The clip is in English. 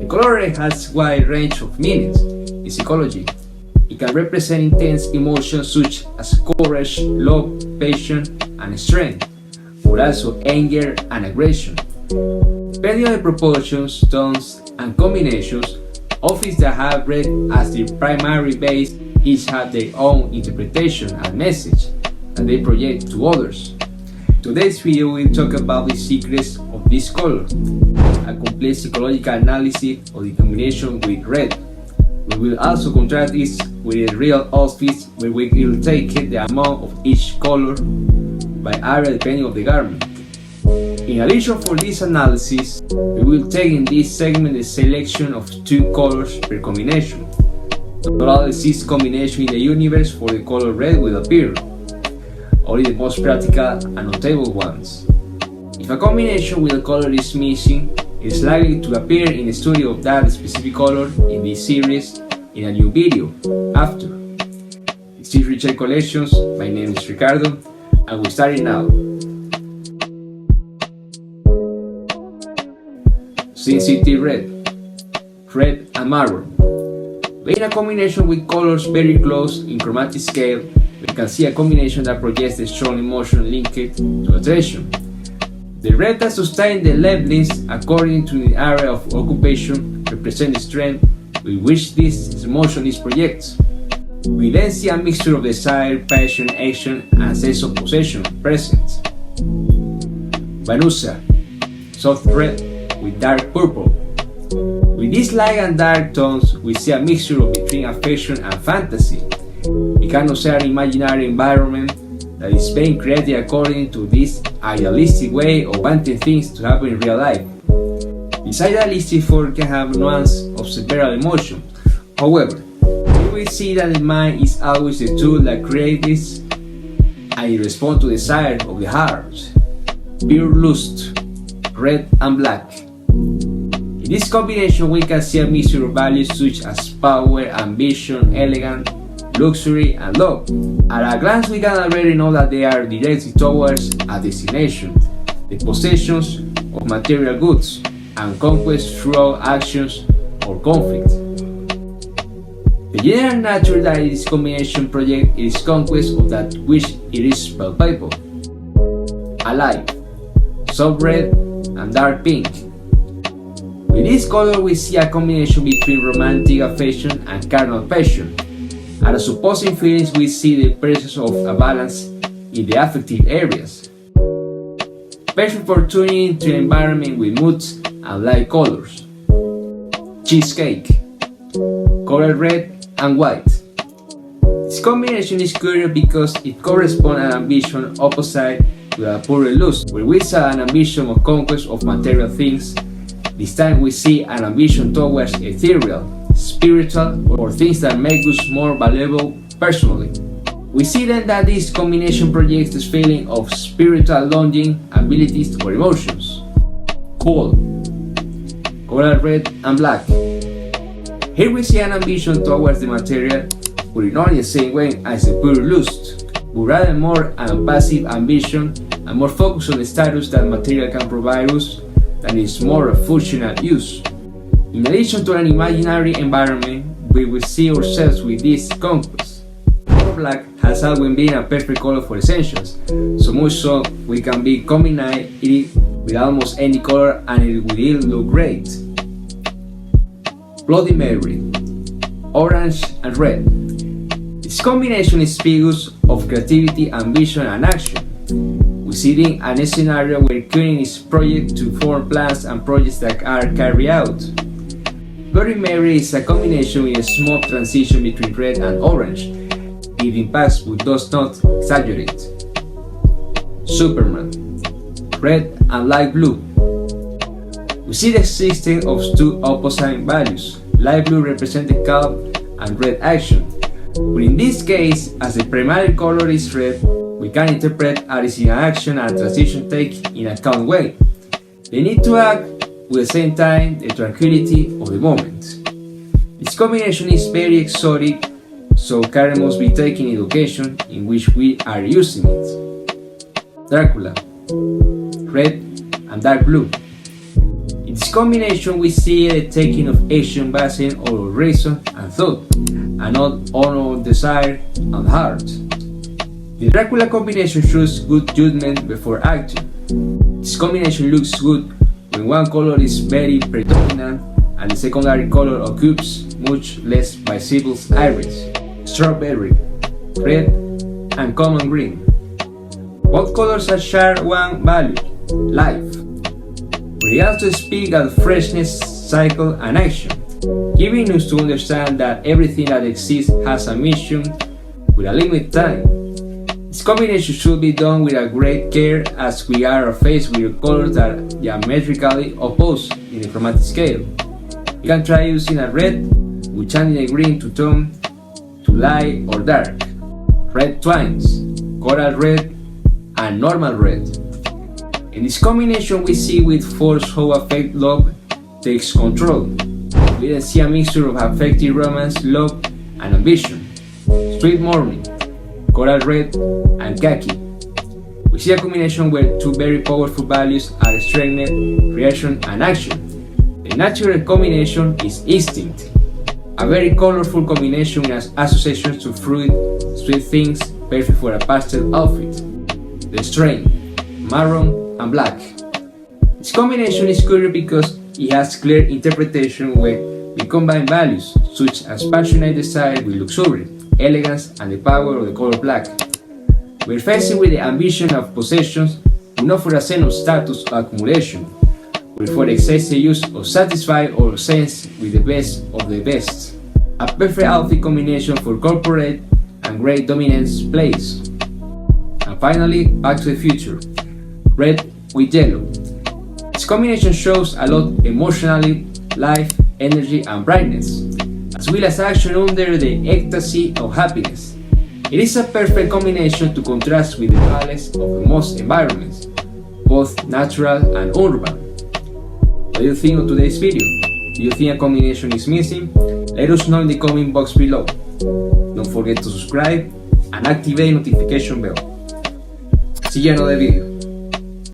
color red has a wide range of meanings in psychology. It can represent intense emotions such as courage, love, passion, and strength, but also anger and aggression. Depending on the proportions, tones, and combinations, outfits that have red as their primary base each have their own interpretation and message that they project to others. Today's video will talk about the secrets of this color, a complete psychological analysis of the combination with red. We will also contrast this with real outfits where we will take the amount of each color by area depending on the garment. In addition for this analysis, we will take in this segment the selection of 2 colors per combination. Total 6 combinations in the universe for the color red will appear, only the most practical and notable ones. If a combination with a color is missing, it is likely to appear in a study of that specific color in this series in a new video after. This is Richercollections, my name is Ricardo, and we're starting now. Sin City red and maroon. Being a combination with colors very close in chromatic scale, we can see a combination that projects a strong emotion linked to attraction. The red that sustains the levelings according to the area of occupation represents the strength with which this emotion is projected. We then see a mixture of desire, passion, action, and sense of possession present. Vanusa, soft red with dark purple. With these light and dark tones, we see a mixture between affection and fantasy. We can also an imaginary environment that is being created according to this idealistic way of wanting things to happen in real life. This idealistic form can have nuance of several emotions. However, we will see that the mind is always the tool that creates this, and it responds to the desire of the heart. Pure lust, red and black. In this combination, we can see a mixture of values such as power, ambition, elegance, luxury, and love. At a glance, we can already know that they are directed towards a destination, the possessions of material goods, and conquest through actions or conflict. The general nature that this combination projects is conquest of that which it is palpable. Alive, soft red and dark pink. With this color, we see a combination between romantic affection and carnal passion. At a supposing feelings, we see the presence of a balance in the affective areas. Perfect for tuning into an environment with moods and light colors. Cheesecake, color red and white. This combination is curious because it corresponds an ambition opposite to a pure lust, where we saw an ambition of conquest of material things. This time we see an ambition towards ethereal, spiritual, or things that make us more valuable personally. We see then that this combination projects this feeling of spiritual longing, abilities, or emotions. Cold, color red and black. Here we see an ambition towards the material, but not in the same way as the pure lust, but rather more an passive ambition and more focused on the status that material can provide us than its more functional use. In addition to an imaginary environment, we will see ourselves with this conquest. Black has always been a perfect color for essentials, so much so we can be combined it with almost any color and it will look great. Bloody Mary, orange and red. This combination is figures of creativity, ambition, and action. We see it in a scenario where Queen is projected to form plans and projects that are carried out. Bloody Mary is a combination with a smooth transition between red and orange. It impacts but does not exaggerate. Superman, red and light blue. We see the existence of 2 opposite values. Light blue represents the calm and red action. But in this case, as the primary color is red, we can interpret as an action and transition take in a calm way. They need to act with the same time the tranquility of the moment. This combination is very exotic, so care must be taken in education in which we are using it. Drácula, red and dark blue. In this combination we see the taking of action based on reason and thought, and not on desire and heart. The Drácula combination shows good judgment before acting. This combination looks good when one color is very predominant and the secondary color occupies much less visible iris, strawberry, red, and common green. Both colors share one value, life. We also speak of freshness, cycle, and action, giving us to understand that everything that exists has a mission with a limited time. This combination should be done with a great care as we are faced with colors that are diametrically opposed in the chromatic scale. You can try using a red with changing the green to tone to light or dark, red twines, coral red, and normal red. In this combination we see with force how affect love takes control. We then see a mixture of affective romance, love, and ambition. Sweet morning, coral red, and khaki. We see a combination where two very powerful values are strengthened, reaction and action. The natural combination is instinct. A very colorful combination has associations to fruit, sweet things, perfect for a pastel outfit. The strength, maroon, and black. This combination is curious because it has clear interpretation when we combine values such as passionate desire with luxury, elegance, and the power of the color black. We're facing with the ambition of possessions, not for a sense of status or accumulation, but for the excessive use of satisfy our sense with the best of the best. A perfect outfit combination for corporate and great dominance plays. And finally, Back to the Future. Red with yellow. This combination shows a lot emotionally, life, energy, and brightness, as well as action under the ecstasy of happiness. It is a perfect combination to contrast with the balance of most environments, both natural and urban. What do you think of today's video? Do you think a combination is missing? Let us know in the comment box below. Don't forget to subscribe and activate the notification bell. See you in another video.